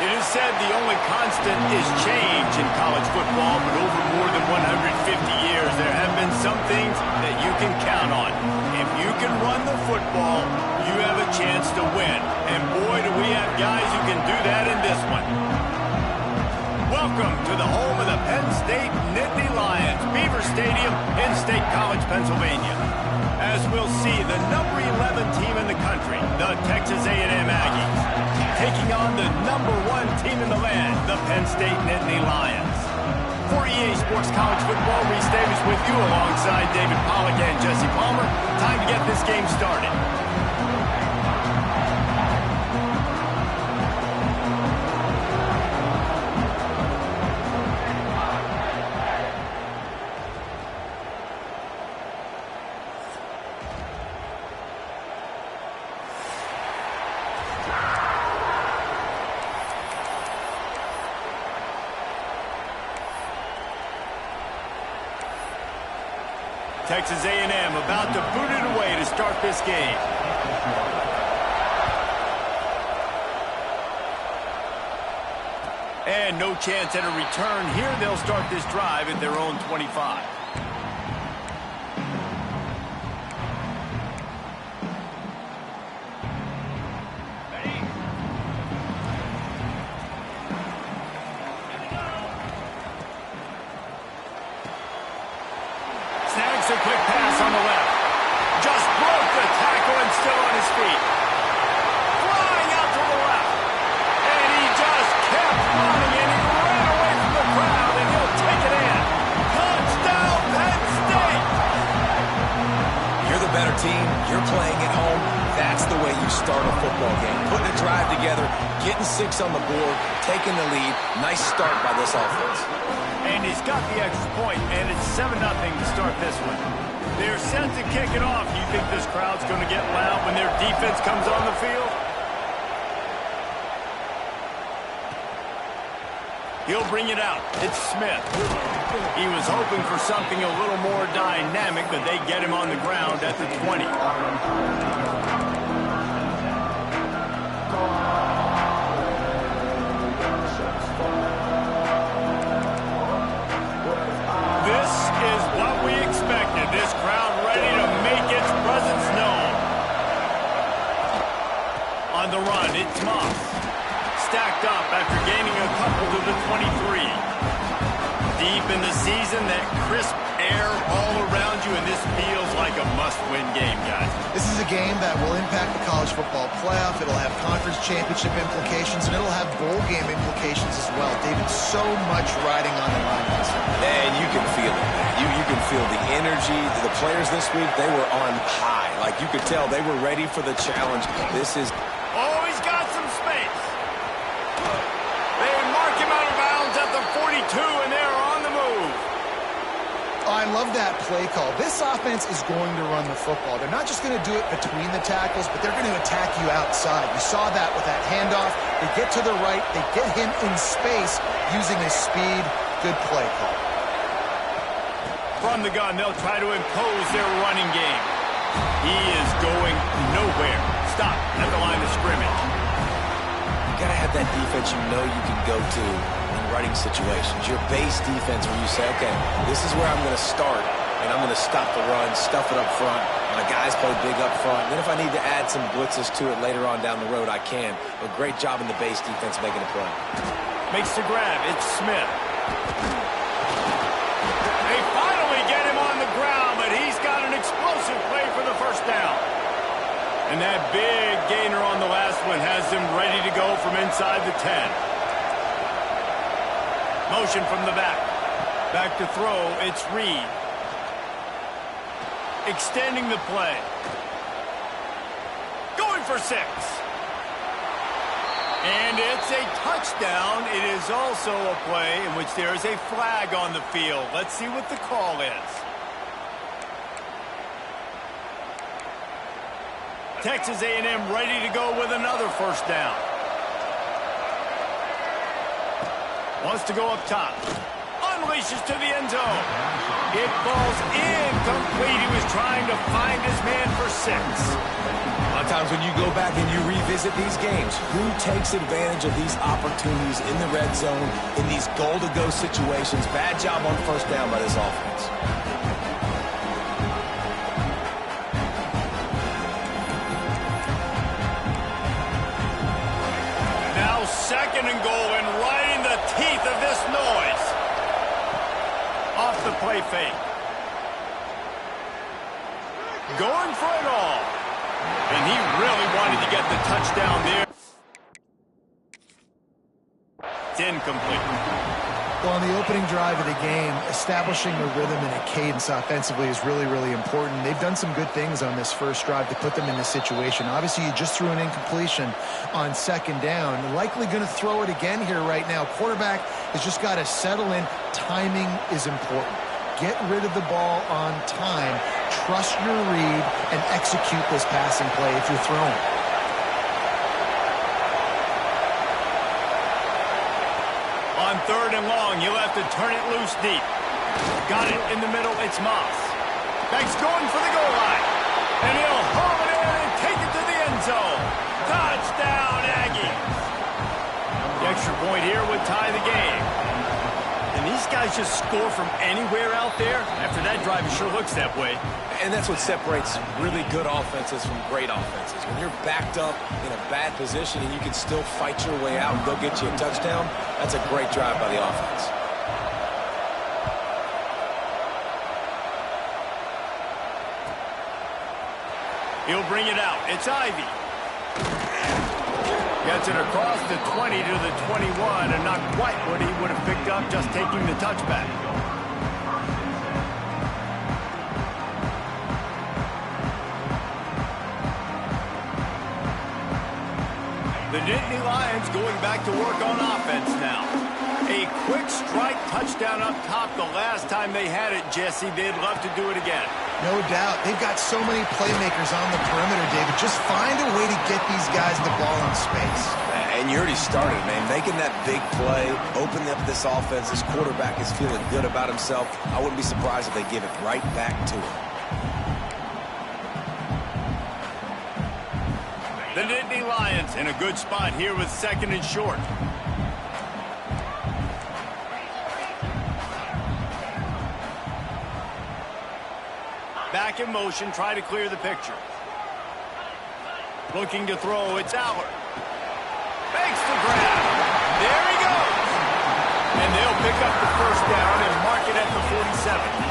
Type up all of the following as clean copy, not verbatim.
It is said the only constant is change in college football, but over more than 150 years, there have been some things that you can count on. If you can run the football, you have a chance to win. And boy, do we have guys who can do that in this one. Welcome to the home of the Penn State Nittany Lions, Beaver Stadium in State College, Pennsylvania. As we'll see, the number 11 team in the country, the Texas A&M Aggies, taking on the number 1 team in the land, the Penn State Nittany Lions. For EA Sports College Football, Reese Davis with you alongside David Pollack and Jesse Palmer. Time to get this game started. Texas A&M about to boot it away to start this game. And no chance at a return here. They'll start this drive at their own 25. A quick pass on the left. Just broke the tackle and still on his feet. Flying out to the left. And he just kept running and he ran away from the crowd and he'll take it in. Touchdown, Penn State! You're the better team. You're playing at home. That's the way you start a football game. Putting a drive together, getting 6 on the board, taking the lead. Nice start by this offense. And he's got the extra point, and it's 7-0 to start this one. They're set to kick it off. You think this crowd's going to get loud when their defense comes on the field? He'll bring it out. It's Smith. He was hoping for something a little more dynamic, but they get him on the ground at the 20. This crowd ready to make its presence known. On the run, it's Moss. Stacked up after gaining a couple to the 23. Deep in the season, that crisp air all around you, and this feels like a must-win game, guys. This is a game that will impact the college football playoff. It'll have conference championship implications, and it'll have bowl game implications as well. David, so much riding on the line. And you can feel it. You can feel the energy. The players this week, they were on high. Like you could tell they were ready for the challenge. This is... Oh, he's got some space. They mark him out of bounds at the 42, and they're on the move. Oh, I love that play call. This offense is going to run the football. They're not just going to do it between the tackles, but they're going to attack you outside. You saw that with that handoff. They get to the right. They get him in space using his speed. Good play call. From the gun, they'll try to impose their running game. He is going nowhere. Stop at the line of scrimmage. You got to have that defense you know you can go to in running situations. Your base defense where you say, okay, this is where I'm going to start, and I'm going to stop the run, stuff it up front. My guys play big up front. Then if I need to add some blitzes to it later on down the road, I can. But great job in the base defense making a play. Makes the grab. It's Smith. They finally get him on the ground, but he's got an explosive play for the first down. And that big gainer on the last one has him ready to go from inside the 10. Motion from the back. Back to throw, it's Reed. Extending the play. Going for 6. And it's a touchdown. It is also a play in which there is a flag on the field. Let's see what the call is. Texas A&M ready to go with another first down. Wants to go up top. unleashes to the end zone. It falls incomplete. He was trying to find his man for 6. A lot of times when you go back and you revisit these games, who takes advantage of these opportunities in the red zone, in these goal-to-go situations? Bad job on first down by this offense. Now 2nd and goal, and right in the teeth of this noise. Off the play fake. Going for it all. And he really wanted to get the touchdown there. It's incomplete. Well, on the opening drive of the game, establishing a rhythm and a cadence offensively is really, really important. They've done some good things on this first drive to put them in this situation. Obviously, you just threw an incompletion on 2nd down. Likely going to throw it again here right now. Quarterback has just got to settle in. Timing is important. Get rid of the ball on time. Trust your read and execute this passing play if you're throwing. On 3rd and long, you'll have to turn it loose deep. Got it in the middle. It's Moss. Beck's going for the goal line. And he'll haul it in and take it to the end zone. Touchdown, Aggies. The extra point here would tie the game. And these guys just score from anywhere out there. After that drive, it sure looks that way. And that's what separates really good offenses from great offenses. When you're backed up in a bad position and you can still fight your way out and go get you a touchdown, that's a great drive by the offense. He'll bring it out. It's Ivy. Gets it across the 20 to the 21, and not quite what he would have picked up just taking the touchback. The Nittany Lions going back to work on offense now. A quick strike touchdown up top the last time they had it, Jesse. They'd love to do it again. No doubt. They've got so many playmakers on the perimeter, David. Just find a way to get these guys the ball in space. And you already started, man. Making that big play, opening up this offense. This quarterback is feeling good about himself. I wouldn't be surprised if they give it right back to him. The Nittany Lions in a good spot here with 2nd and short. Back in motion, try to clear the picture. Looking to throw, it's Allard. Makes the grab. There he goes. And they'll pick up the first down and mark it at the 47.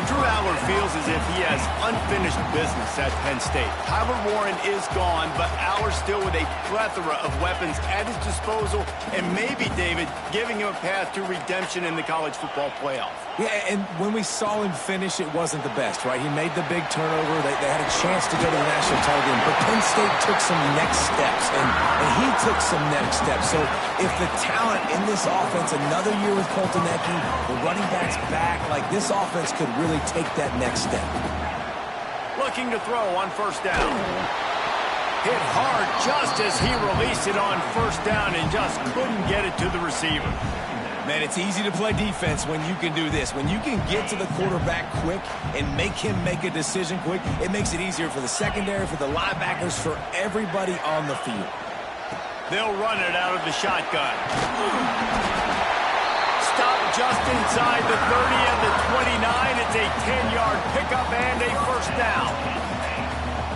Drew Allard feels as if he has unfinished business at Penn State. Tyler Warren is gone, but Allard still with a plethora of weapons at his disposal, and maybe, David, giving him a path to redemption in the college football playoff. Yeah, and when we saw him finish, it wasn't the best, right? He made the big turnover. They had a chance to go to the national title game, but Penn State took some next steps, and he took some next steps. So if the talent in this offense, another year with Coltonecki, the running backs back, like this offense could really take that next step. Looking to throw on first down. Hit hard just as he released it on first down and just couldn't get it to the receiver. Man, it's easy to play defense when you can do this. When you can get to the quarterback quick and make him make a decision quick, it makes it easier for the secondary, for the linebackers, for everybody on the field. They'll run it out of the shotgun. Stop just inside the 30 and the 29. It's a 10-yard pickup and a first down.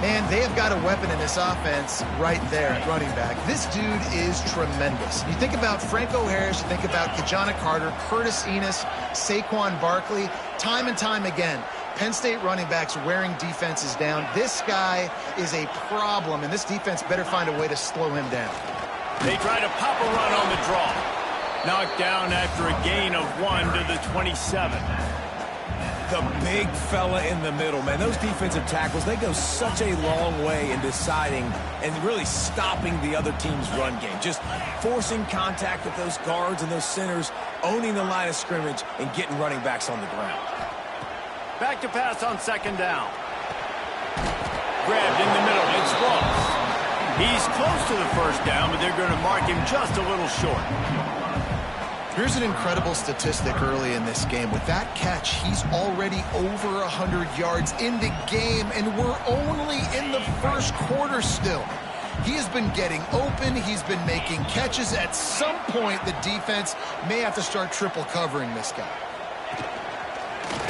Man, they have got a weapon in this offense right there at running back. This dude is tremendous. You think about Franco Harris, you think about Kajana Carter, Curtis Enos, Saquon Barkley, time and time again. Penn State running backs wearing defenses down. This guy is a problem, and this defense better find a way to slow him down. They try to pop a run on the draw. Knocked down after a gain of 1 to the 27. The big fella in the middle, man. Those defensive tackles, they go such a long way in deciding and really stopping the other team's run game. Just forcing contact with those guards and those centers, owning the line of scrimmage, and getting running backs on the ground. Back to pass on second down. Grabbed in the middle. It's Ross. He's close to the first down, but they're going to mark him just a little short. Here's an incredible statistic early in this game. With that catch, he's already over 100 yards in the game, and we're only in the first quarter still. He has been getting open. He's been making catches. At some point, the defense may have to start triple covering this guy.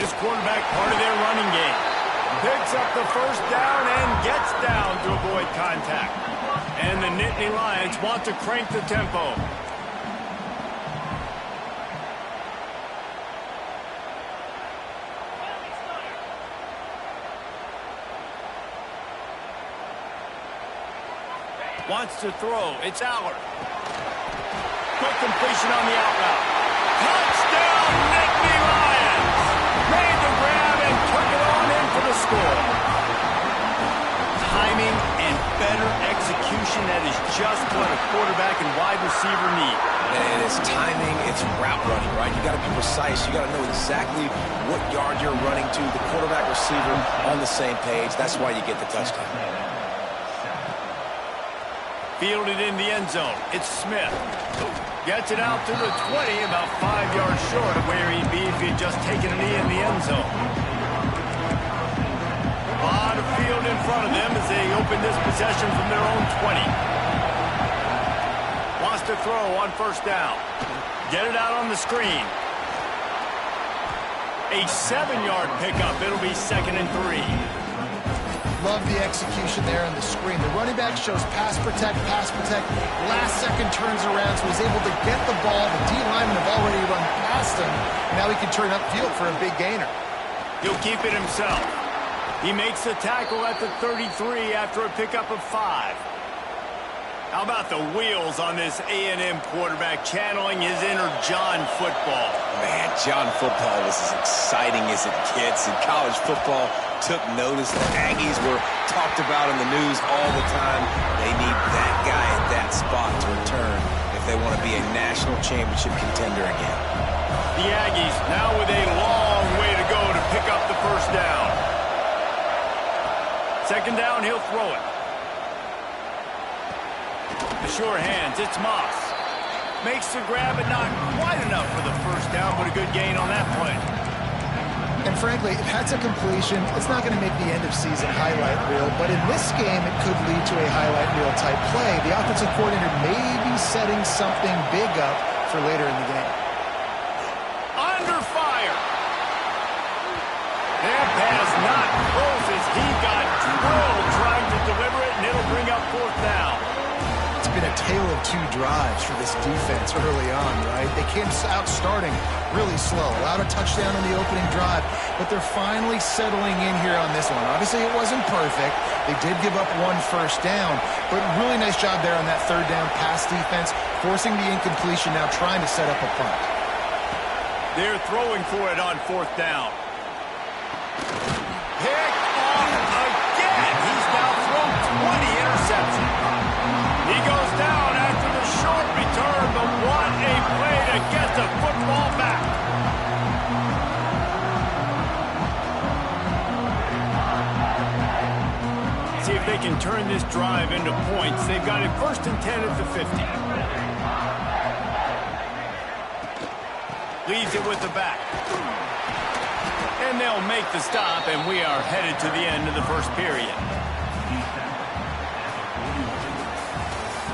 This quarterback, part of their running game, picks up the first down and gets down to avoid contact. And the Nittany Lions want to crank the tempo. Wants to throw. It's Allard. Quick completion on the out route. Touchdown, Nittany Lions! Made the grab and took it on in for the score. Timing and better execution, that is just what a quarterback and wide receiver need. And it's timing, it's route running, right? You got to be precise. You got to know exactly what yard you're running to. The quarterback receiver on the same page. That's why you get the touchdown. Fielded in the end zone. It's Smith. Gets it out to the 20, about 5 yards short of where he'd be if he'd just taken a knee in the end zone. A lot of field in front of them as they open this possession from their own 20. Wants to throw on first down. Get it out on the screen. A 7-yard pickup. It'll be 2nd and 3. Love the execution there on the screen. The running back shows pass protect. Last second turns around, so he's able to get the ball. The D linemen have already run past him. Now he can turn upfield for a big gainer. He'll keep it himself. He makes the tackle at the 33 after a pickup of 5. How about the wheels on this A&M quarterback channeling his inner John football? Man, John football was as exciting as it gets, and college football took notice. The Aggies were talked about in the news all the time. They need that guy at that spot to return if they want to be a national championship contender again. The Aggies now with a long way to go to pick up the first down. 2nd down, he'll throw it. The sure hands, it's Moss. Makes the grab, but not quite enough for the first down, but a good gain on that play. And frankly, if that's a completion, it's not going to make the end-of-season highlight reel, but in this game, it could lead to a highlight reel type play. The offensive coordinator may be setting something big up for later in the game. Under fire. That pass not close as he got drilled trying to deliver it, and it'll bring up 4th down. It's been a tale of 2 drives for this defense early on, right? They came out starting really slow, allowed a touchdown on the opening drive, but they're finally settling in here on this one. Obviously, it wasn't perfect. They did give up 1 first down, but really nice job there on that 3rd down pass defense, forcing the incompletion, now trying to set up a punt. They're throwing for it on 4th down. Picked off again. He's now thrown 20 interceptions. He goes down after the short return, but what a play to get the football back. See if they can turn this drive into points. They've got it 1st and 10 at the 50. Leaves it with the back. And they'll make the stop, and we are headed to the end of the first period.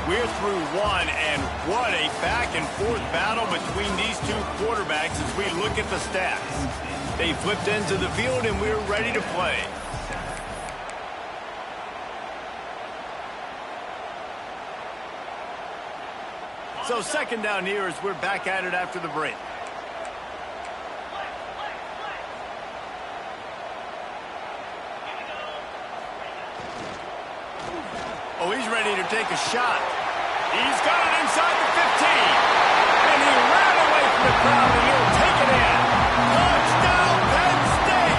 We're through 1, and what a back-and-forth battle between these 2 quarterbacks as we look at the stats. They flipped into the field, and we're ready to play. So 2nd down here as we're back at it after the break. Oh, he's ready to take a shot. He's got it inside the 15. And he ran away from the crowd, and he'll take it in. Touchdown, Penn State!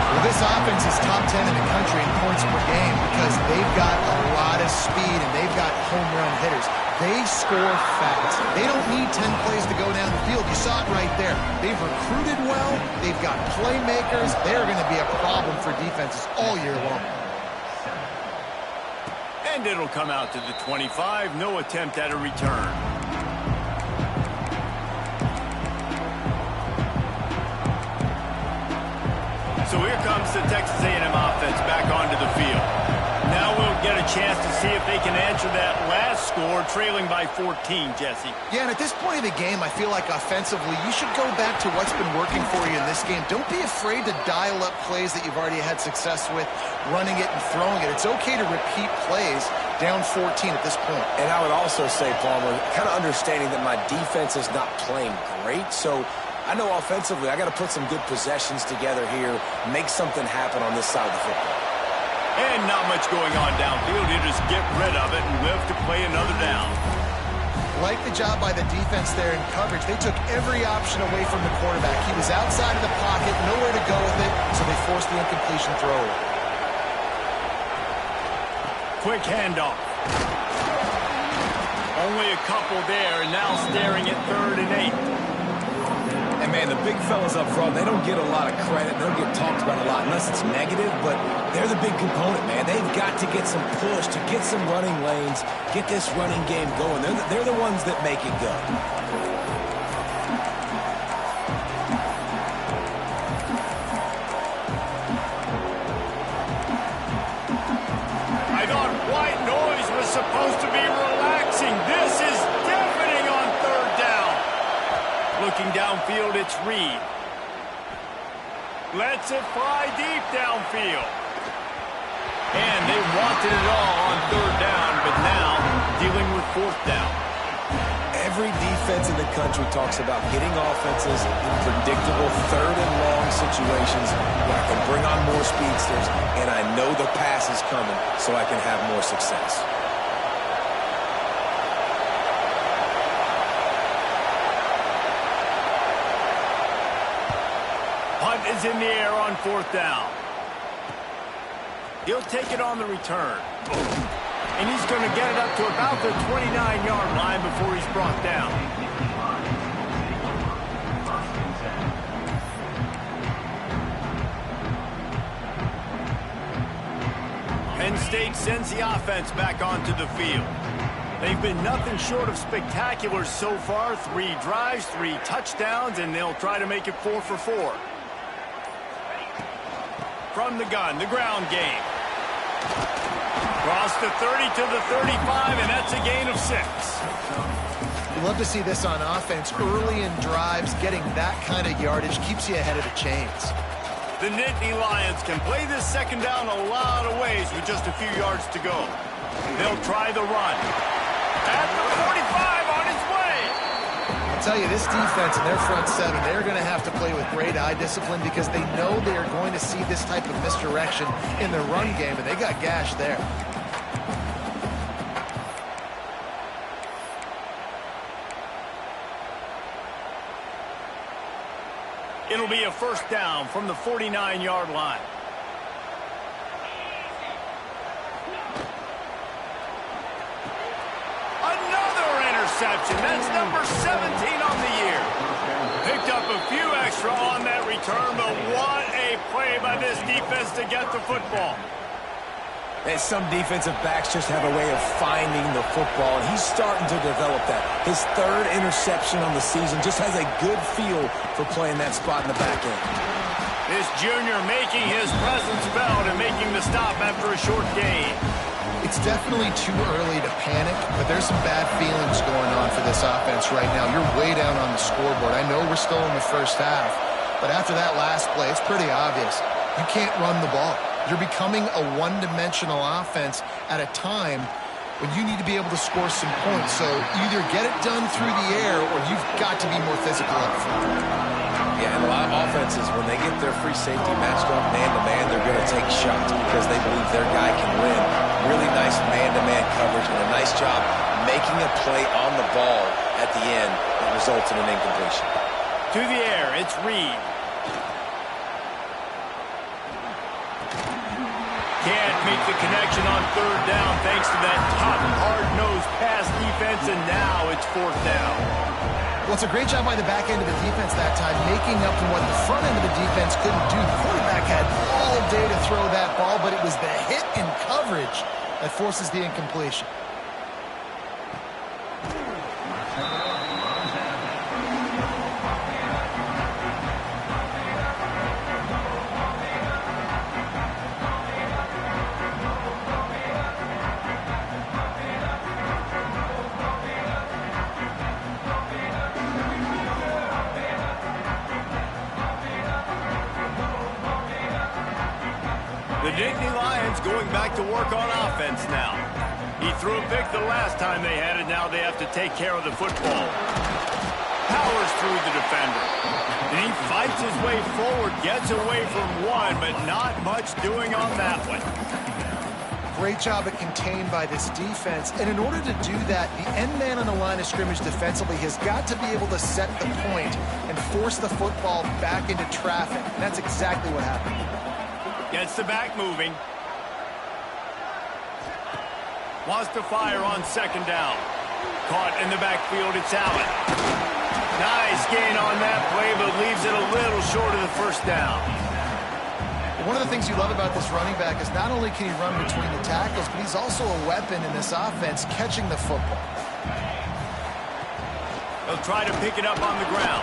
Well, this offense is top 10 in the country in points per game because they've got a lot of speed and they've got home run hitters. They score fast. They don't need 10 plays to go down the field. You saw it right there. They've recruited well. They've got playmakers. They're going to be a problem for defenses all year long. And it'll come out to the 25. No attempt at a return. So here comes the Texas A&M offense back onto the field. Now we'll get a chance to see if they can answer that last score, trailing by 14, Jesse. Yeah, and at this point of the game, I feel like offensively, you should go back to what's been working for you in this game. Don't be afraid to dial up plays that you've already had success with, running it and throwing it. It's okay to repeat plays down 14 at this point. And I would also say, Palmer, kind of understanding that my defense is not playing great, so I know offensively I got to put some good possessions together here, make something happen on this side of the football. And not much going on downfield. You just get rid of it and live to play another down. Like the job by the defense there in coverage. They took every option away from the quarterback. He was outside of the pocket, nowhere to go with it, so they forced the incompletion throw. Quick handoff. Only a couple there, and now staring at 3rd and 8. And, man, the big fellas up front, they don't get a lot of credit. They don't get talked about a lot unless it's negative, but they're the big component, man. They've got to get some push, to get some running lanes, get this running game going. They're the ones that make it go. I thought white noise was supposed to be relaxing. This is deafening on 3rd down. Looking downfield, it's Reed. Lets it fly deep downfield. And they wanted it all on 3rd down, but now dealing with 4th down. Every defense in the country talks about getting offenses in predictable 3rd and long situations where I can bring on more speedsters and I know the pass is coming so I can have more success. Punt is in the air on 4th down. He'll take it on the return. And he's going to get it up to about the 29-yard line before he's brought down. Penn State sends the offense back onto the field. They've been nothing short of spectacular so far. 3 drives, 3 touchdowns, and they'll try to make it 4 for 4. From the gun, the ground game. Cross the 30 to the 35, and that's a gain of 6. You love to see this on offense. Early in drives, getting that kind of yardage keeps you ahead of the chains. The Nittany Lions can play this 2nd down a lot of ways with just a few yards to go. They'll try the run. At the 45 on its way. I'll tell you, this defense and their front 7, they're going to have to play with great eye discipline because they know they are going to see this type of misdirection in the run game, and they got gashed there. It'll be a 1st down from the 49-yard line. Another interception. That's number 17 on the year. Picked up a few extra on that return, but what a play by this defense to get the football. And some defensive backs just have a way of finding the football, and he's starting to develop that. His 3rd interception on the season just has a good feel for playing that spot in the back end. This junior making his presence felt and making the stop after a short gain. It's definitely too early to panic, but there's some bad feelings going on for this offense right now. You're way down on the scoreboard. I know we're still in the first half, but after that last play, it's pretty obvious. You can't run the ball. You're becoming a one-dimensional offense at a time when you need to be able to score some points. So either get it done through the air or you've got to be more physical up front. Yeah, and a lot of offenses, when they get their free safety matched up man-to-man, they're going to take shots because they believe their guy can win. Really nice man-to-man coverage and a nice job making a play on the ball at the end that results in an incompletion. To the air, it's Reed. Can't make the connection on 3rd down thanks to that top hard-nosed pass defense, and now it's 4th down. Well, it's a great job by the back end of the defense that time, making up for what the front end of the defense couldn't do. The quarterback had all day to throw that ball, but it was the hit in coverage that forces the incompletion. The Nittany Lions going back to work on offense now. He threw a pick the last time they had it. Now they have to take care of the football. Powers through the defender. And he fights his way forward, gets away from one, but not much doing on that one. Great job at contained by this defense. And in order to do that, the end man on the line of scrimmage defensively has got to be able to set the point and force the football back into traffic. And that's exactly what happened. Gets the back moving. Wants to fire on second down. Caught in the backfield, it's Allen. Nice gain on that play, but leaves it a little short of the first down. One of the things you love about this running back is not only can he run between the tackles, but he's also a weapon in this offense catching the football. They'll try to pick it up on the ground.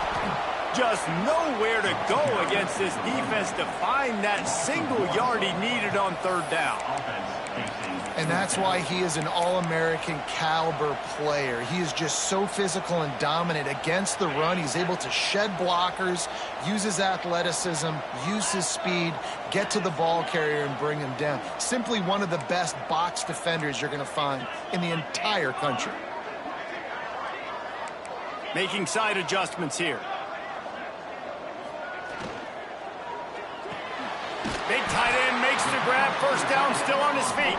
Just nowhere to go against this defense to find that single yard he needed on third down. And that's why he is an All-American caliber player. He is just so physical and dominant against the run. He's able to shed blockers, use his athleticism, use his speed, get to the ball carrier and bring him down. Simply one of the best box defenders you're going to find in the entire country. Making side adjustments here. Big tight end makes the grab. First down, still on his feet.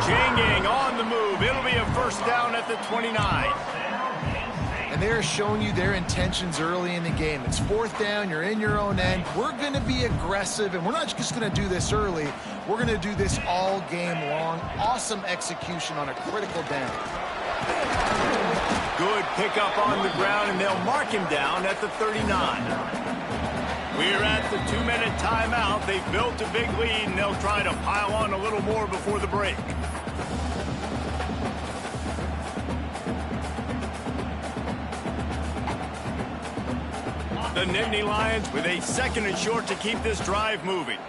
Chain gang on the move. It'll be a first down at the 29. And they're showing you their intentions early in the game. It's fourth down. You're in your own end. We're going to be aggressive, and we're not just going to do this early. We're going to do this all game long. Awesome execution on a critical down. Good pickup on the ground, and they'll mark him down at the 39. We're at the 2-minute timeout. They've built a big lead, and they'll try to pile on a little more before the break. The Nittany Lions with a second and short to keep this drive moving.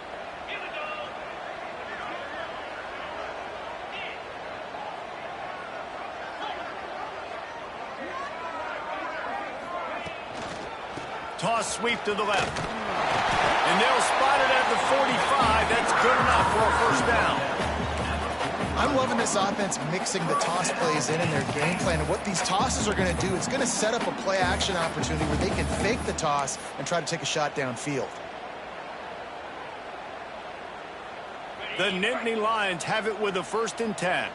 Toss sweep to the left. And they'll spot it at the 45. That's good enough for a first down. I'm loving this offense mixing the toss plays in their game plan. And what these tosses are going to do, it's going to set up a play-action opportunity where they can fake the toss and try to take a shot downfield. The Nittany Lions have it with a 1st and 10.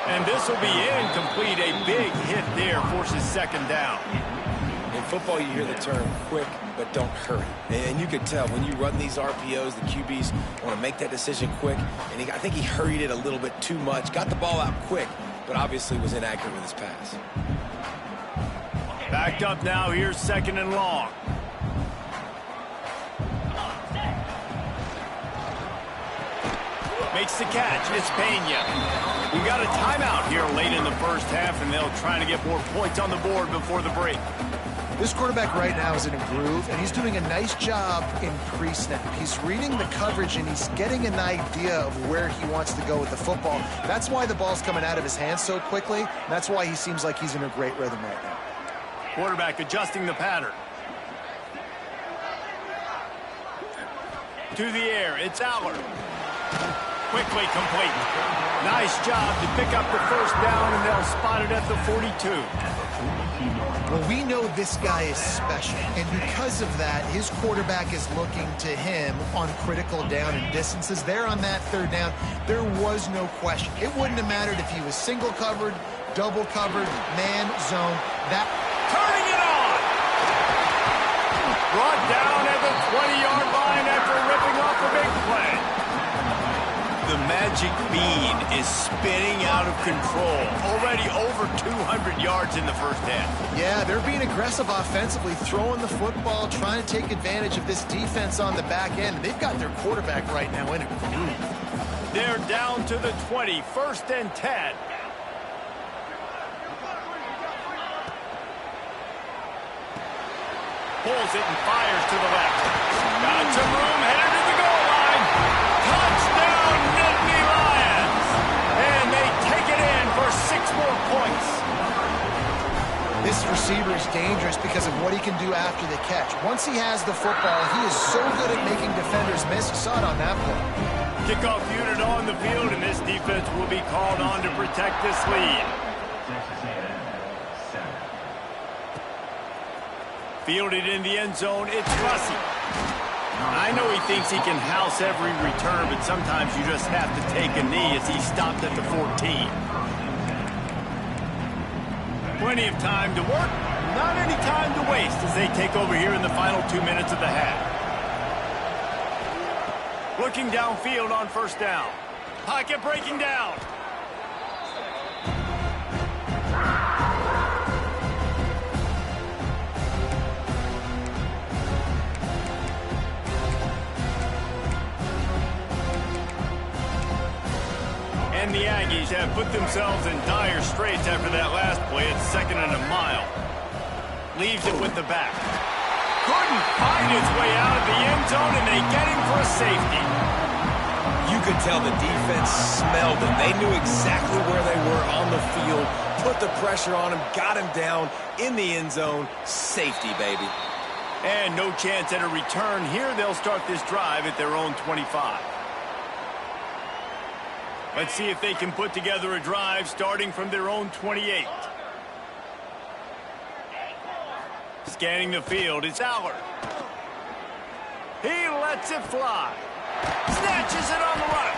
And this will be incomplete. A big hit there forces second down. In football, you hear the term quick, but don't hurry. And you can tell when you run these RPOs, the QBs want to make that decision quick. And I think he hurried it a little bit too much. Got the ball out quick, but obviously was inaccurate with his pass. Backed up now. Here's 2nd and long. Makes the catch. It's Pena. We got a timeout here late in the first half, and they'll try to get more points on the board before the break. This quarterback right now is in a groove, and he's doing a nice job in pre-snap. He's reading the coverage, and he's getting an idea of where he wants to go with the football. That's why the ball's coming out of his hands so quickly. That's why he seems like he's in a great rhythm right now. Quarterback adjusting the pattern. To the air, it's Aller. Quickly complete. Nice job to pick up the first down, and they'll spot it at the 42. Well, we know this guy is special, and because of that, his quarterback is looking to him on critical down and distances. There on that 3rd down, there was no question. It wouldn't have mattered if he was single covered, double covered, man, zone. That turning it on. Brought down at the 20-yard line after ripping off a big play. The magic bean is spinning out of control. Already over 200 yards in the first half. Yeah, they're being aggressive offensively, throwing the football, trying to take advantage of this defense on the back end. They've got their quarterback right now in a groove. They're down to the 20, 1st and 10. Pulls it and fires to the left. Got some room, headed to the goal line. Touchdown, Nittany Lions! And they take it in for 6 more points. This receiver is dangerous because of what he can do after the catch. Once he has the football, he is so good at making defenders miss. You saw it on that play. Kickoff unit on the field, and this defense will be called on to protect this lead. Fielded in the end zone, it's Russi. I know he thinks he can house every return, but sometimes you just have to take a knee as he stopped at the 14. Plenty of time to work, not any time to waste as they take over here in the final 2 minutes of the half. Looking downfield on first down. Pocket breaking down. And the Aggies have put themselves in dire straits after that last play. It's 2nd and a mile. Leaves it with the back. Couldn't find his way out of the end zone, and they get him for a safety. You could tell the defense smelled it. They knew exactly where they were on the field, put the pressure on him, got him down in the end zone. Safety, baby. And no chance at a return here. They'll start this drive at their own 25. Let's see if they can put together a drive starting from their own 28. Scanning the field, it's Aller. He lets it fly. Snatches it on the run.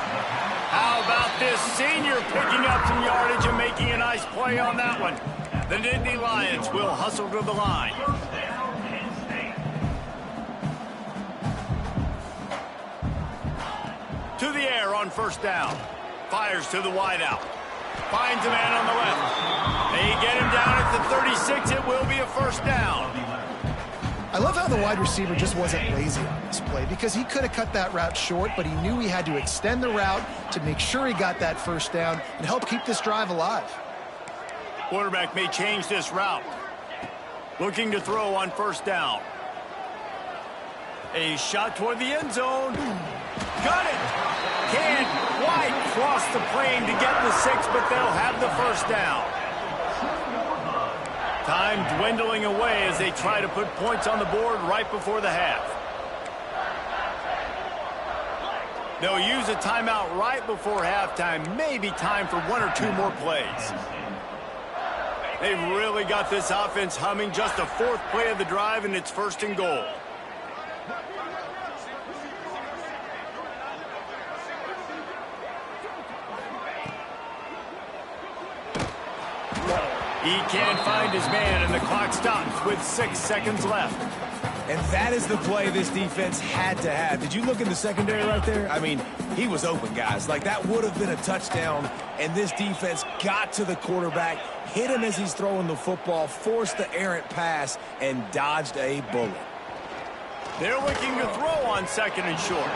How about this senior picking up some yardage and making a nice play on that one? The Nittany Lions will hustle to the line. To the air on first down. Fires to the wideout. Finds a man on the left. They get him down at the 36. It will be a first down. I love how the wide receiver just wasn't lazy on this play because he could have cut that route short, but he knew he had to extend the route to make sure he got that first down and help keep this drive alive. Quarterback may change this route. Looking to throw on first down. A shot toward the end zone. Got it. Can't quite cross the plane to get the 6, but they'll have the first down. Time dwindling away as they try to put points on the board right before the half. They'll use a timeout right before halftime. Maybe time for 1 or 2 more plays. They've really got this offense humming. Just the 4th play of the drive, and it's 1st and goal. He can't find his man, and the clock stops with 6 seconds left. And that is the play this defense had to have. Did you look in the secondary right there? I mean, he was open, guys. Like, that would have been a touchdown, and this defense got to the quarterback, hit him as he's throwing the football, forced the errant pass, and dodged a bullet. They're looking to throw on 2nd and short.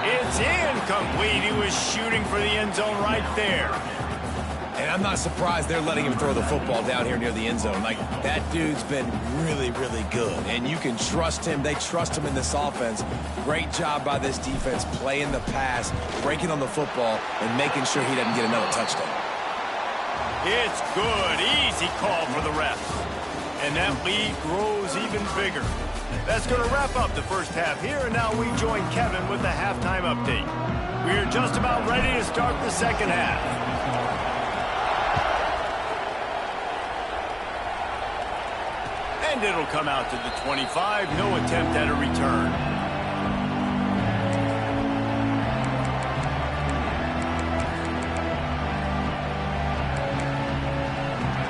It's incomplete. He was shooting for the end zone right there. And I'm not surprised they're letting him throw the football down here near the end zone. Like, that dude's been really, really good. And you can trust him. They trust him in this offense. Great job by this defense playing the pass, breaking on the football, and making sure he doesn't get another touchdown. It's good. Easy call for the refs. And that lead grows even bigger. That's going to wrap up the first half here. And now we join Kevin with the halftime update. We're just about ready to start the second half. And it'll come out to the 25. No attempt at a return.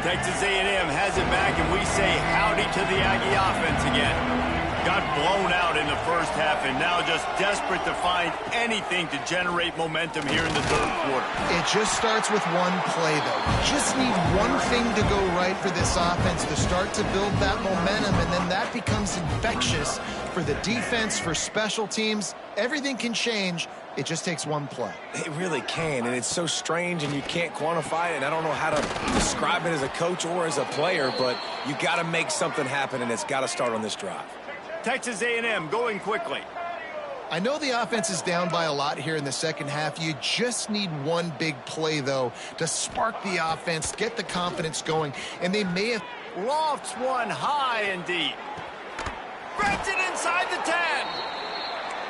Texas A&M has it back, and we say howdy to the Aggie offense again. Got blown out in the first half, and now just desperate to find anything to generate momentum here in the 3rd quarter. It just starts with one play, though. You just need one thing to go right for this offense to start to build that momentum, and then that becomes infectious for the defense, for special teams. Everything can change. It just takes one play. It really can, and it's so strange, and you can't quantify it, and I don't know how to describe it as a coach or as a player, but you got to make something happen, and it's got to start on this drive. Texas A&M going quickly. I know the offense is down by a lot here in the second half. You just need one big play, though, to spark the offense, get the confidence going, and they may have... Lofts one high and deep. Grabs it inside the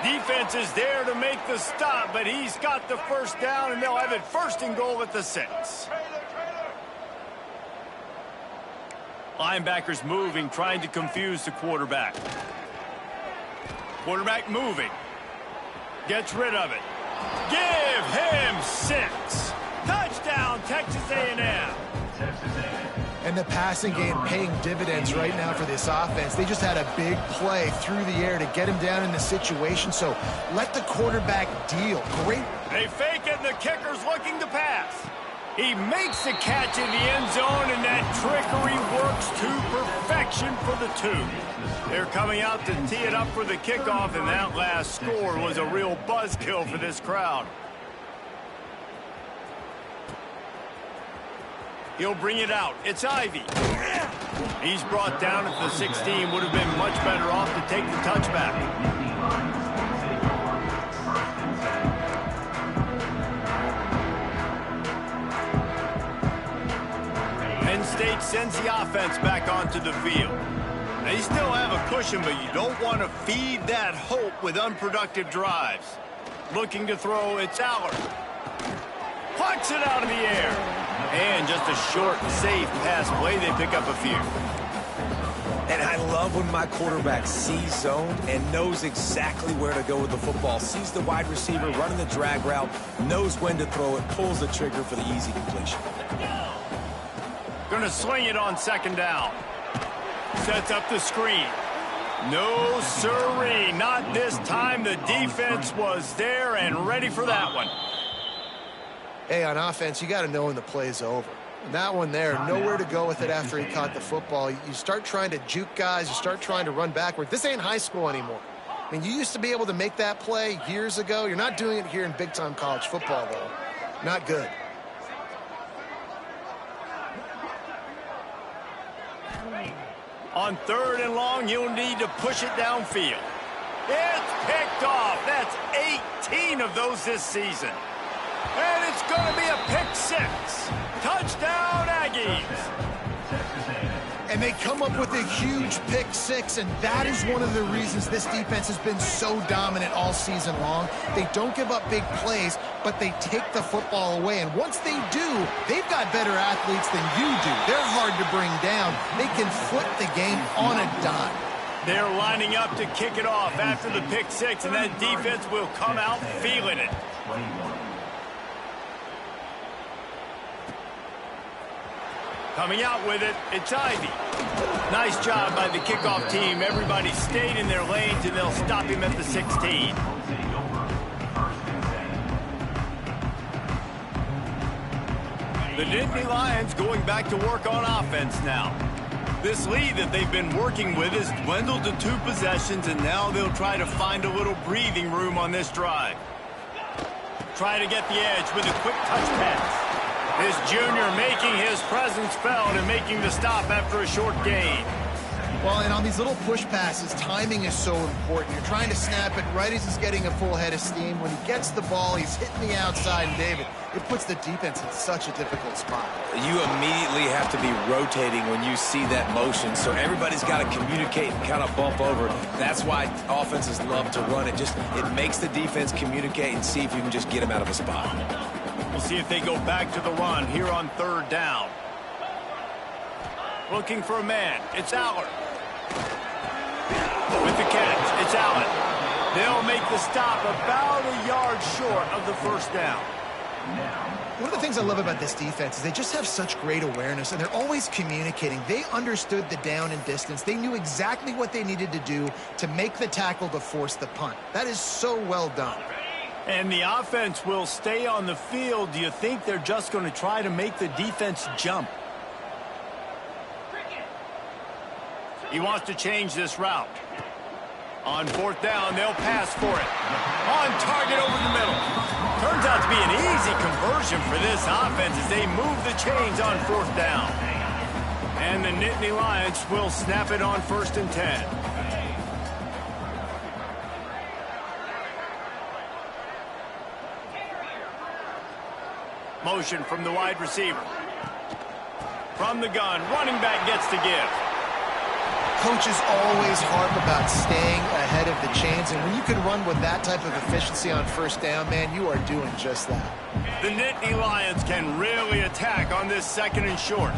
10. Defense is there to make the stop, but he's got the first down, and they'll have it 1st and goal at the 6. Linebackers moving, trying to confuse the quarterback. Quarterback moving. Gets rid of it. Give him 6. Touchdown, Texas A&M. And the passing game paying dividends right now for this offense. They just had a big play through the air to get him down in the situation. So let the quarterback deal. Great. They fake it, and the kicker's looking to pass. He makes the catch in the end zone, and that trickery works to perfection for the 2. They're coming out to tee it up for the kickoff, and that last score was a real buzzkill for this crowd. He'll bring it out. It's Ivy. He's brought down at the 16. Would have been much better off to take the touchback. Penn State sends the offense back onto the field. They still have a cushion, but you don't want to feed that hope with unproductive drives. Looking to throw, it's Allard. Plucks it out of the air. And just a short, safe pass play. They pick up a few. And I love when my quarterback sees zone and knows exactly where to go with the football. Sees the wide receiver running the drag route, knows when to throw it, pulls the trigger for the easy completion. Going to swing it on 2nd down. Sets up the screen. No siree, not this time. The defense was there and ready for that one. Hey, on offense, you got to know when the play's over. And that one there, nowhere to go with it after he caught the football. You start trying to juke guys. You start trying to run backward. This ain't high school anymore. I mean, you used to be able to make that play years ago. You're not doing it here in big-time college football, though. Not good. On 3rd and long, you'll need to push it downfield. It's picked off. That's 18 of those this season. And it's going to be a pick 6. Touchdown, Aggies. And they come up with a huge pick 6, and that is one of the reasons this defense has been so dominant all season long. They don't give up big plays, but they take the football away. And once they do, they've got better athletes than you do. They're hard to bring down. They can flip the game on a dime. They're lining up to kick it off after the pick 6, and that defense will come out feeling it. Coming out with it, it's Ivy. Nice job by the kickoff team. Everybody stayed in their lanes, and they'll stop him at the 16. The Nittany Lions going back to work on offense now. This lead that they've been working with has dwindled to 2 possessions, and now they'll try to find a little breathing room on this drive. Try to get the edge with a quick touch pass. This junior making his presence felt and making the stop after a short gain. Well, and on these little push passes, timing is so important. You're trying to snap it right as he's getting a full head of steam. When he gets the ball, he's hitting the outside, and David, it puts the defense in such a difficult spot. You immediately have to be rotating when you see that motion, so everybody's got to communicate and kind of bump over. That's why offenses love to run it. It makes the defense communicate and see if you can just get them out of a spot. We'll see if they go back to the run here on 3rd down. Looking for a man. It's Allard. With the catch, it's Allen. They'll make the stop about a yard short of the 1st down. One of the things I love about this defense is they just have such great awareness, and they're always communicating. They understood the down and distance. They knew exactly what they needed to do to make the tackle to force the punt. That is so well done. And the offense will stay on the field. Do you think they're just going to try to make the defense jump? He wants to change this route. On 4th down, they'll pass for it. On target over the middle. Turns out to be an easy conversion for this offense as they move the chains on 4th down. And the Nittany Lions will snap it on 1st and 10. Motion from the wide receiver. From the gun, running back gets to give. Coaches always harp about staying ahead of the chains, and when you can run with that type of efficiency on first down, man, you are doing just that. The Nittany Lions can really attack on this 2nd and short.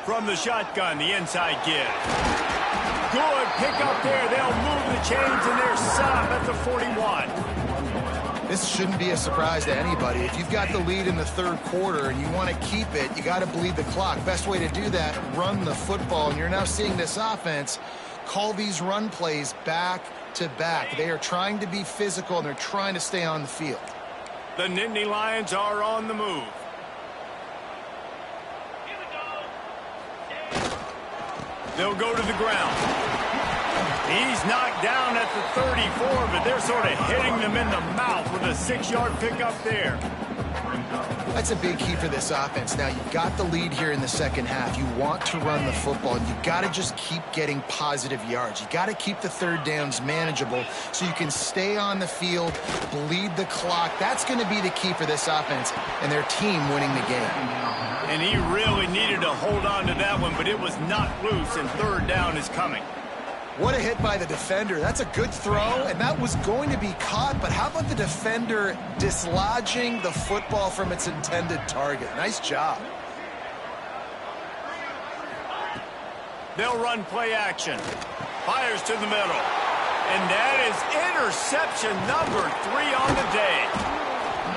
From the shotgun, the inside give. Good pick up there. They'll move the chains, and they're set up at the 41. This shouldn't be a surprise to anybody. If you've got the lead in the 3rd quarter and you want to keep it, you got to bleed the clock. Best way to do that, run the football. And you're now seeing this offense call these run plays back to back. They are trying to be physical, and they're trying to stay on the field. The Nittany Lions are on the move. They'll go to the ground. He's knocked down at the 34, but they're sort of hitting them in the mouth with a 6-yard pickup there. That's a big key for this offense. Now, you've got the lead here in the 2nd half. You want to run the football, and you've got to just keep getting positive yards. You got to keep the 3rd downs manageable so you can stay on the field, bleed the clock. That's going to be the key for this offense and their team winning the game. And he really needed to hold on to that one, but it was not loose, and 3rd down is coming. What a hit by the defender. That's a good throw, and that was going to be caught, but how about the defender dislodging the football from its intended target? Nice job. They'll run play action. Fires to the middle. And that is interception number 3 on the day.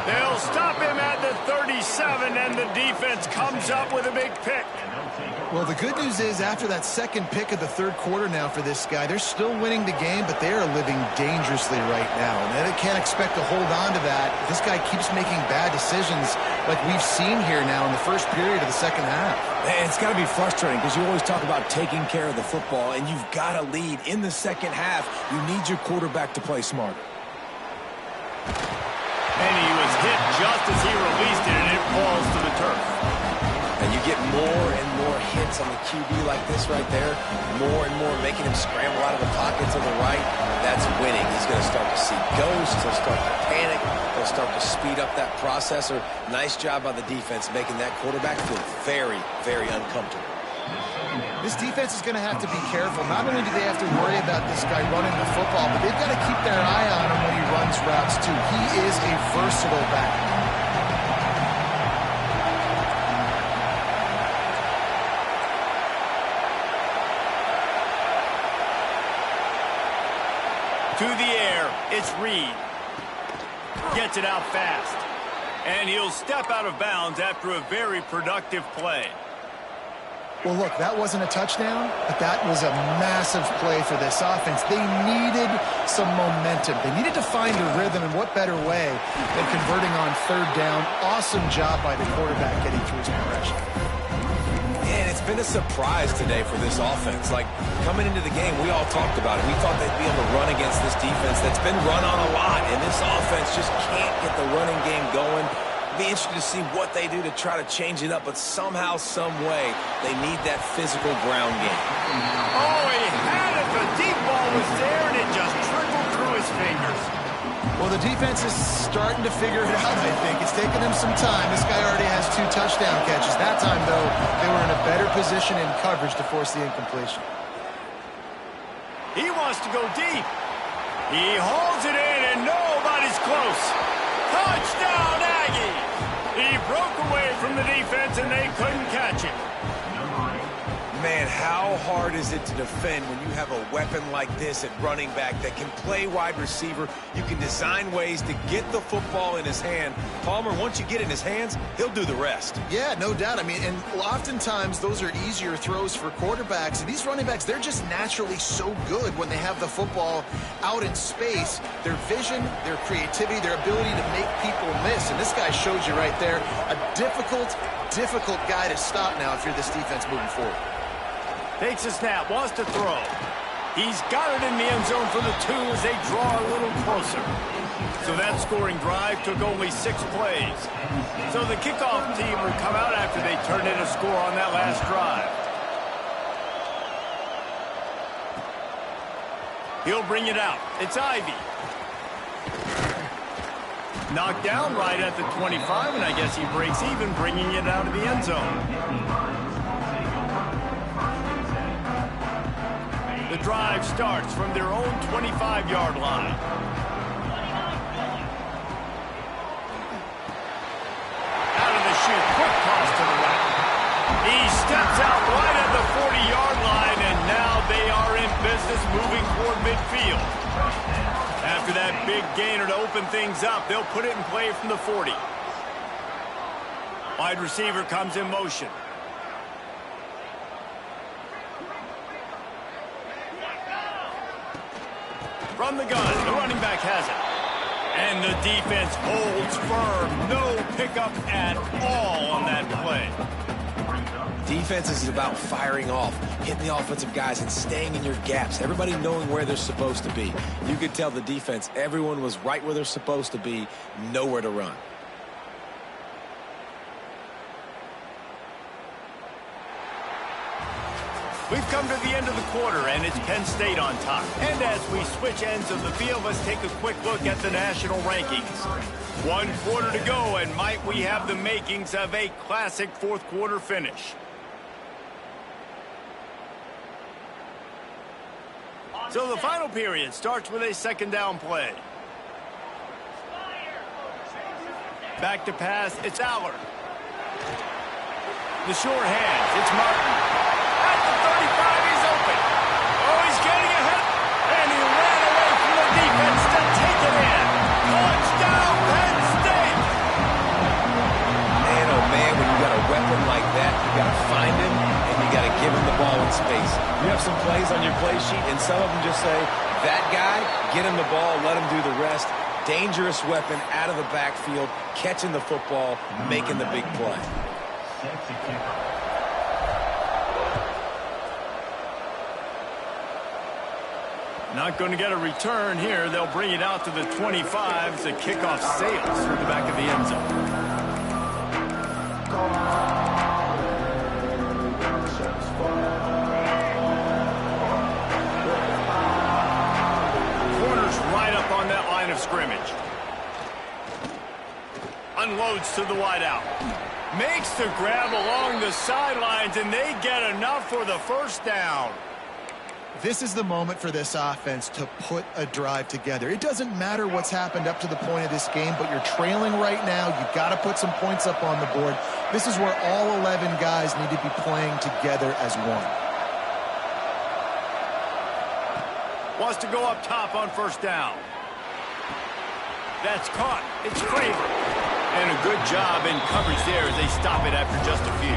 They'll stop him at the 37, and the defense comes up with a big pick. Well, the good news is after that 2nd pick of the 3rd quarter now for this guy, they're still winning the game, but they are living dangerously right now. And they can't expect to hold on to that. This guy keeps making bad decisions like we've seen here now in the 1st period of the 2nd half. And it's got to be frustrating because you always talk about taking care of the football, and you've got to lead in the 2nd half. You need your quarterback to play smarter. And he was hit just as he released it, and it falls to the turf. And you get more and more hits on the QB like this right there, more and more making him scramble out of the pocket to the right. That's winning. He's going to start to see ghosts. He'll start to panic. He'll start to speed up that processor. Nice job by the defense making that quarterback feel very, very uncomfortable. This defense is going to have to be careful. Not only do they have to worry about this guy running the football, but they've got to keep their eye on him when he runs routes, too. He is a versatile back. To the air, it's Reed. Gets it out fast. And he'll step out of bounds after a very productive play. Well, look, that wasn't a touchdown, but that was a massive play for this offense. They needed some momentum. They needed to find a rhythm, and what better way than converting on 3rd down. Awesome job by the quarterback getting through his progression. And it's been a surprise today for this offense. Like, coming into the game, we all talked about it. We thought they'd be able to run against this defense that's been run on a lot, and this offense just can't get the running game going. Be interested to see what they do to try to change it up, but somehow, some way, they need that physical ground game. Oh, he had it. The deep ball was there, and it just trickled through his fingers. Well, the defense is starting to figure it out, I think. It's taken them some time. This guy already has 2 touchdown catches. That time, though, they were in a better position in coverage to force the incompletion. He wants to go deep. He holds it in, and nobody's close. Touchdown, Aggies! He broke away from the defense, and they couldn't catch him. Man, how hard is it to defend when you have a weapon like this at running back that can play wide receiver? You can design ways to get the football in his hand. Palmer, once you get it in his hands, he'll do the rest. Yeah, no doubt. I mean, and oftentimes those are easier throws for quarterbacks. And these running backs, they're just naturally so good when they have the football out in space. Their vision, their creativity, their ability to make people miss. And this guy showed you right there, a difficult guy to stop now if you're this defense moving forward. Takes a snap, wants to throw. He's got it in the end zone for the 2 as they draw a little closer. So that scoring drive took only 6 plays. So the kickoff team will come out after they turn in a score on that last drive. He'll bring it out. It's Ivy. Knocked down right at the 25, and I guess he breaks even, bringing it out of the end zone. The drive starts from their own 25-yard line. Out of the chute, quick toss to the right. He steps out right at the 40-yard line, and now they are in business moving toward midfield. After that big gainer to open things up, they'll put it in play from the 40. Wide receiver comes in motion. From the gun, the running back has it. And the defense holds firm. No pickup at all on that play. Defense is about firing off, hitting the offensive guys and staying in your gaps. Everybody knowing where they're supposed to be. You could tell the defense, everyone was right where they're supposed to be, nowhere to run. We've come to the end of the quarter, and it's Penn State on top. And as we switch ends of the field, let's take a quick look at the national rankings. 1 quarter to go, and might we have the makings of a classic fourth quarter finish. So the final period starts with a second down play. Back to pass, it's Aller. The short hands, it's Martin. At the 35, he's open. Oh, he's getting ahead. And he ran away from the defense to take it in. Touchdown, Penn State! Man, oh man, when you got a weapon like that, you got to find him, and you got to give him the ball in space. You have some plays on your play sheet, and some of them just say, that guy, get him the ball, let him do the rest. Dangerous weapon out of the backfield, catching the football, making the big play. Not going to get a return here. They'll bring it out to the 25 as the kickoff sails through the back of the end zone. Corner's right up on that line of scrimmage. Unloads to the wideout. Makes the grab along the sidelines, and they get enough for the first down. This is the moment for this offense to put a drive together. It doesn't matter what's happened up to the point of this game, but you're trailing right now. You've got to put some points up on the board. This is where all 11 guys need to be playing together as one. Wants to go up top on first down. That's caught. It's Craver. And a good job in coverage there as they stop it after just a few.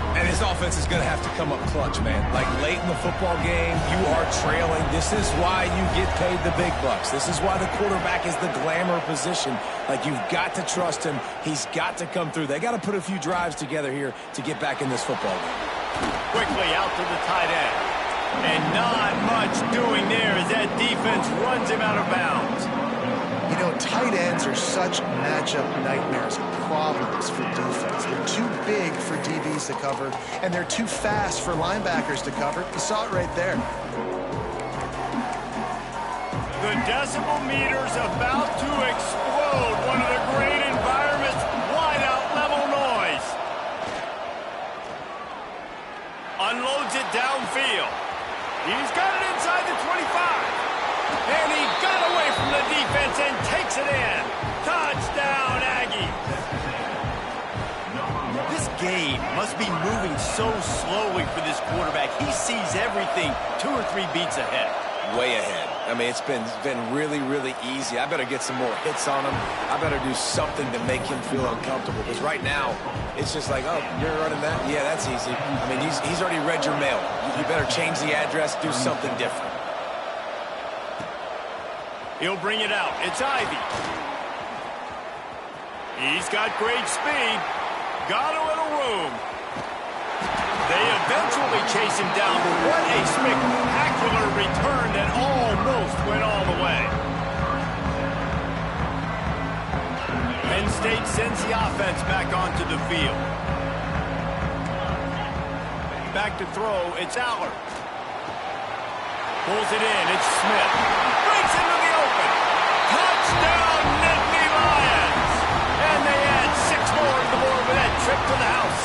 And his offense is going to have to come up clutch, man. Like late in the football game, you are trailing. This is why you get paid the big bucks. This is why the quarterback is the glamour position. Like, you've got to trust him. He's got to come through. They got to put a few drives together here to get back in this football game. Quickly out to the tight end. And not much doing there as that defense runs him out of bounds. You know, tight ends are such matchup nightmares and problems for defense. They're too big for DBs to cover, and they're too fast for linebackers to cover. You saw it right there. The decibel meter's about to explode. One of the great environments, wide out level noise. Unloads it downfield. He's got it inside the 25. And he got away from the defense and takes it in. Touchdown, Aggies. This game must be moving so slowly for this quarterback. He sees everything 2 or 3 beats ahead. Way ahead. I mean, it's been really, really easy. I better get some more hits on him. I better do something to make him feel uncomfortable. Because right now, it's just like, oh, you're running that? Yeah, that's easy. I mean, he's already read your mail. You better change the address, do something different. He'll bring it out. It's Ivy. He's got great speed. Got a little room. They eventually chase him down, but what a spectacular return that almost went all the way. Penn State sends the offense back onto the field. Back to throw, it's Aller. Pulls it in. It's Smith. Breaks into the open. Touchdown, Nittany Lions. And they add 6 more to the board with that trip to the house.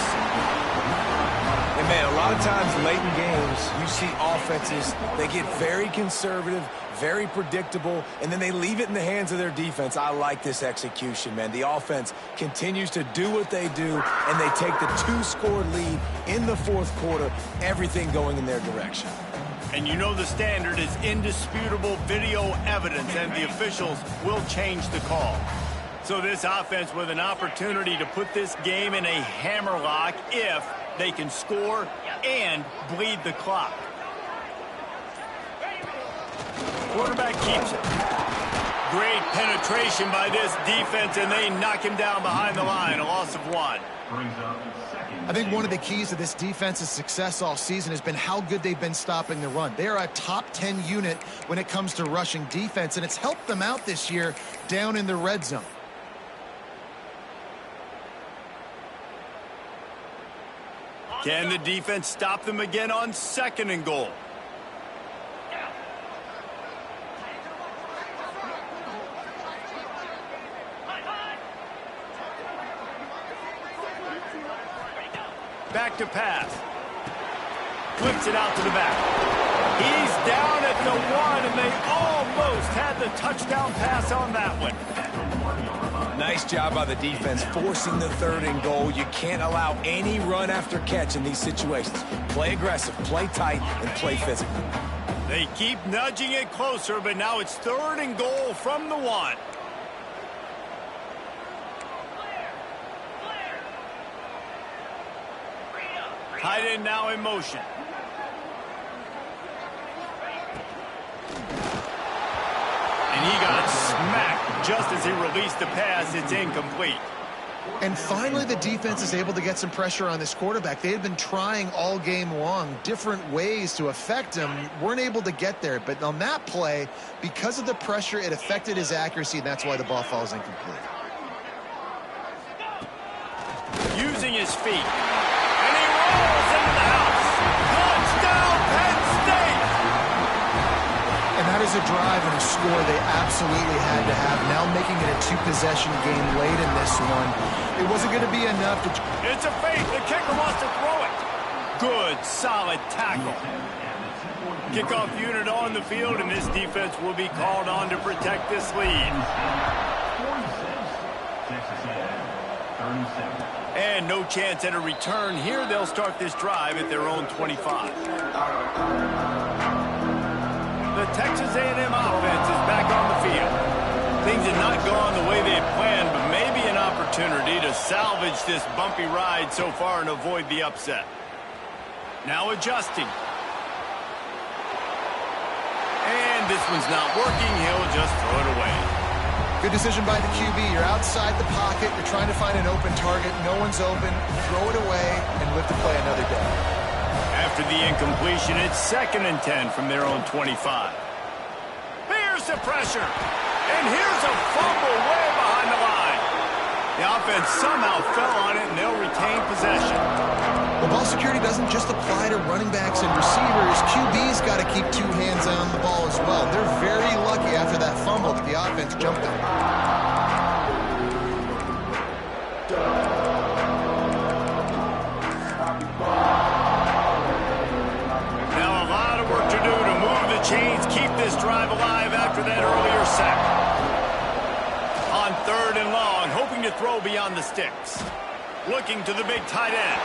And, man, a lot of times late in games, you see offenses, they get very conservative, very predictable, and then they leave it in the hands of their defense. I like this execution, man. The offense continues to do what they do, and they take the 2-score lead in the fourth quarter, everything going in their direction. And you know the standard is indisputable video evidence, and the officials will change the call. So this offense with an opportunity to put this game in a hammerlock if they can score and bleed the clock. Quarterback keeps it. Great penetration by this defense, and they knock him down behind the line. A loss of 1. I think one of the keys to this defense's success all season has been how good they've been stopping the run. They are a top 10 unit when it comes to rushing defense, and it's helped them out this year down in the red zone. Can the defense stop them again on 2nd and goal? Back to pass. Flips it out to the back. He's down at the 1, and they almost had the touchdown pass on that one. Nice job by the defense forcing the 3rd and goal. You can't allow any run after catch in these situations. Play aggressive, play tight, and play physical. They keep nudging it closer, but now it's 3rd and goal from the 1. Tight end now in motion. And he got smacked just as he released the pass. It's incomplete. And finally, the defense is able to get some pressure on this quarterback. They had been trying all game long different ways to affect him. Weren't able to get there. But on that play, because of the pressure, it affected his accuracy, and that's why the ball falls incomplete. Using his feet. And he rolls into the house. Touchdown, Penn State! And that is a drive and a score they absolutely had to have. Now making it a 2-possession game late in this one. It wasn't going to be enough to... It's a fake. The kicker wants to throw it. Good, solid tackle. Kickoff unit on the field, and this defense will be called on to protect this lead. And no chance at a return here. They'll start this drive at their own 25. The Texas A&M offense is back on the field. Things had not gone the way they had planned, but maybe an opportunity to salvage this bumpy ride so far and avoid the upset. Now adjusting. And this one's not working. He'll just throw it away. Good decision by the QB. You're outside the pocket. You're trying to find an open target. No one's open. Throw it away and live to play another day. After the incompletion, it's 2nd and 10 from their own 25. Here's the pressure. And here's a fumble way behind the line. The offense somehow fell on it, and they'll retain possession. Well, ball security doesn't just apply to running backs and receivers. QB's got to keep 2 hands on the ball as well. They're very lucky after that fumble that the offense jumped on. Now a lot of work to do to move the chains, keep this drive alive after that earlier sack. On 3rd and long, hoping to throw beyond the sticks. Looking to the big tight end.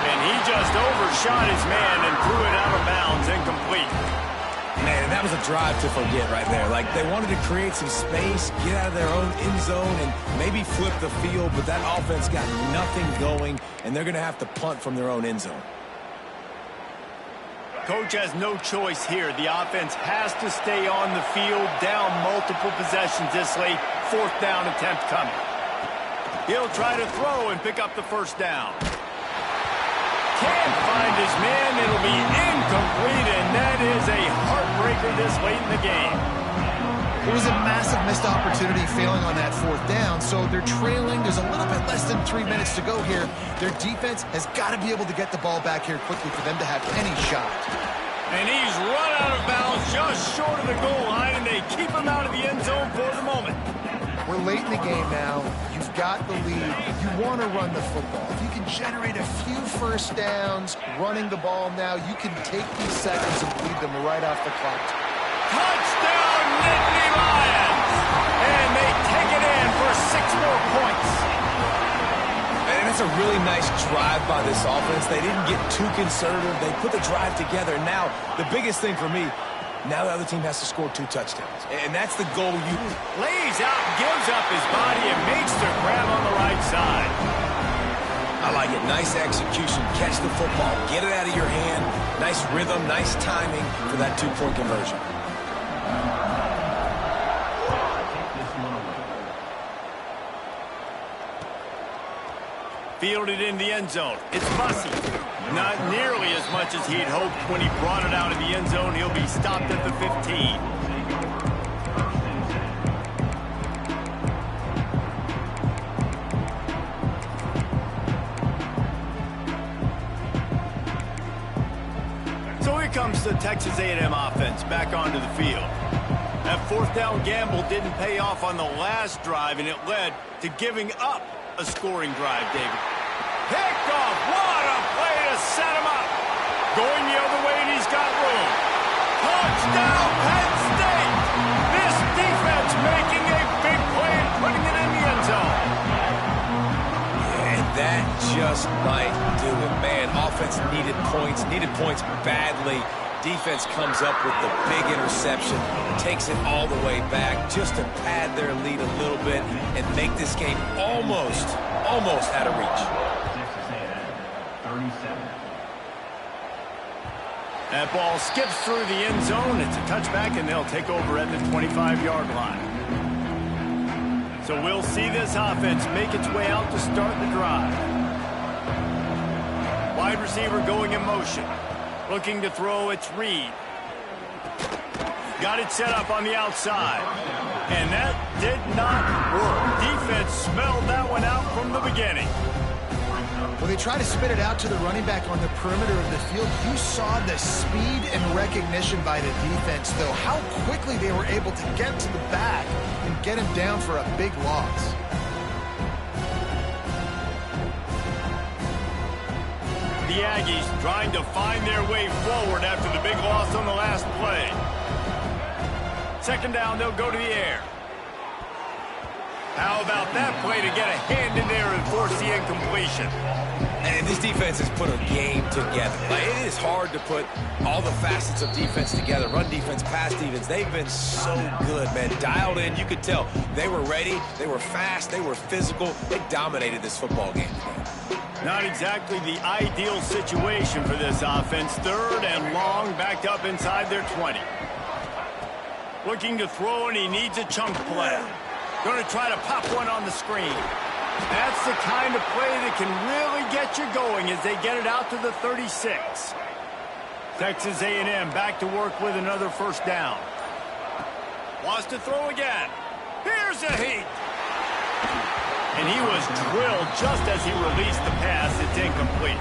And he just overshot his man and threw it out of bounds, incomplete. Man, that was a drive to forget right there. Like, they wanted to create some space, get out of their own end zone, and maybe flip the field, but that offense got nothing going, and they're going to have to punt from their own end zone. Coach has no choice here. The offense has to stay on the field, down multiple possessions this late. 4th down attempt coming. He'll try to throw and pick up the 1st down. Can't find his man. It'll be incomplete, and that is a heartbreaker this late in the game. It was a massive missed opportunity failing on that 4th down, so they're trailing. There's a little bit less than 3 minutes to go here. Their defense has got to be able to get the ball back here quickly for them to have any shot. And he's run out of bounds just short of the goal line, and they keep him out of the end zone for the moment. We're late in the game now. You've got the lead. You want to run the football. If you can generate a few first downs running the ball now, you can take these seconds and bleed them right off the clock. Touchdown, Nittany Lions! And they take it in for 6 more points. And that's a really nice drive by this offense. They didn't get too conservative. They put the drive together. Now, the biggest thing for me, now the other team has to score 2 touchdowns. And that's the goal you... Lays out, gives up his body, and makes the grab on the right side. I like it. Nice execution. Catch the football. Get it out of your hand. Nice rhythm, nice timing for that 2-point conversion. Fielded in the end zone. It's Bussey. Not nearly as much as he'd hoped when he brought it out of the end zone. He'll be stopped at the 15. So here comes the Texas A&M offense back onto the field. That 4th down gamble didn't pay off on the last drive, and it led to giving up a scoring drive, David. Picked off. What a play to set him up. Going the other way, and he's got room. Touchdown, Penn State. This defense making a big play and putting it in the end zone. And that just might do it. Man, offense needed points badly. Defense comes up with the big interception, takes it all the way back just to pad their lead a little bit and make this game almost out of reach. That ball skips through the end zone. It's a touchback, and they'll take over at the 25-yard line. So we'll see this offense make its way out to start the drive. Wide receiver going in motion. Looking to throw, it's Reed. Got it set up on the outside. And that did not work. Defense smelled that one out from the beginning. When they try to spit it out to the running back on the perimeter of the field, you saw the speed and recognition by the defense, though, how quickly they were able to get to the back and get him down for a big loss. The Aggies trying to find their way forward after the big loss on the last play. 2nd down, they'll go to the air. How about that play to get a hand in there and force the incompletion? And this defense has put a game together. Like, it is hard to put all the facets of defense together. Run defense, pass defense. They've been so good, man. Dialed in. You could tell they were ready. They were fast. They were physical. They dominated this football game today. Not exactly the ideal situation for this offense. 3rd and long, backed up inside their 20. Looking to throw, and he needs a chunk play. Going to try to pop one on the screen. That's the kind of play that can really get you going as they get it out to the 36. Texas A&M back to work with another 1st down. Wants to throw again. Here's a heat. And he was drilled just as he released the pass. It's incomplete.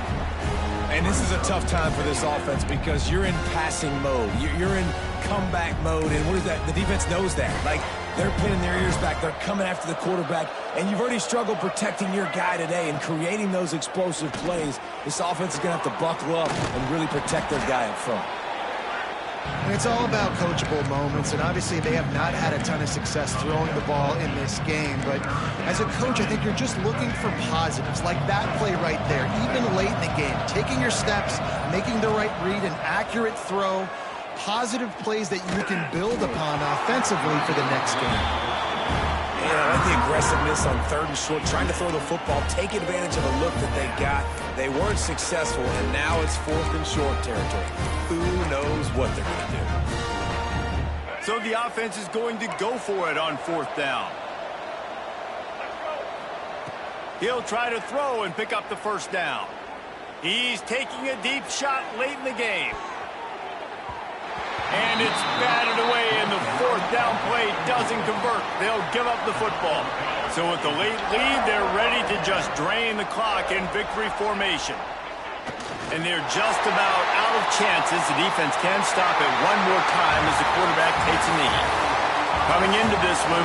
And this is a tough time for this offense because you're in passing mode. You're in comeback mode, and what is that? The defense knows that. Like, they're pinning their ears back. They're coming after the quarterback, and you've already struggled protecting your guy today and creating those explosive plays. This offense is going to have to buckle up and really protect their guy up front. And it's all about coachable moments, and obviously they have not had a ton of success throwing the ball in this game. But as a coach, I think you're just looking for positives, like that play right there, even late in the game. Taking your steps, making the right read, an accurate throw, positive plays that you can build upon offensively for the next game. Yeah, I like the aggressiveness on 3rd and short, trying to throw the football, take advantage of a look that they got. They weren't successful, and now it's 4th and short territory. Who knows what they're going to do? So the offense is going to go for it on 4th down. He'll try to throw and pick up the 1st down. He's taking a deep shot late in the game. And it's batted away, and the 4th down play doesn't convert. They'll give up the football. So with the late lead, they're ready to just drain the clock in victory formation. And they're just about out of chances. The defense can stop it one more time as the quarterback takes a knee. Coming into this one,